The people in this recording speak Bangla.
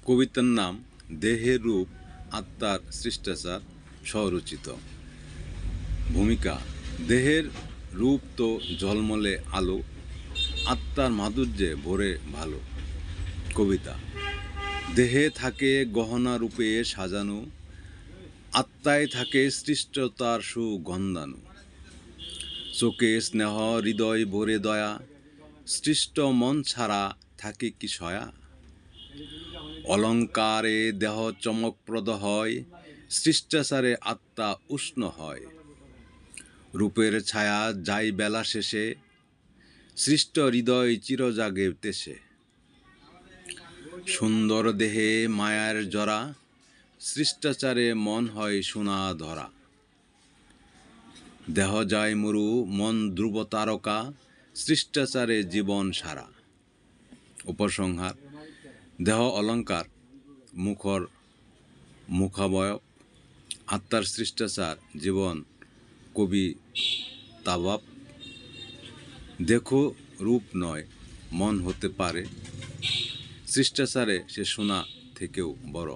কবিতার নাম দেহের রূপ আত্মার শিষ্টাচার স্বরচিত। ভূমিকা: দেহের রূপ তো ঝলমলে আলো, আত্মার মাধুর্যে ভরে ভালো। কবিতা: দেহে থাকে গহনা রূপে সাজানো, আত্মায় থাকে সৃষ্টতার সুগন্ধানু। চোখে স্নেহ হৃদয় ভরে দয়া, সৃষ্ট মন ছাড়া থাকে কি সয়া। অলঙ্কারে দেহ চমকপ্রদ হয়, শিষ্টাচারে আত্মা উষ্ণ হয়। রূপের ছায়া যায় বেলা শেষে, সৃষ্ট হৃদয় চিরজাগে তেসে। সুন্দর দেহে মায়ার জরা, শিষ্টাচারে মন হয় সোনা ধরা। দেহ যায় মরু মন ধ্রুব তারকা, শিষ্টাচারে জীবন সারা। উপসংহার: দেহ অলঙ্কার, মুখর মুখাবয়ব, আত্মার শিষ্টাচার জীবন কবিতাভাব। দেখো রূপ নয় মন হতে পারে, শিষ্টাচারে সে সোনা থেকেও বড়।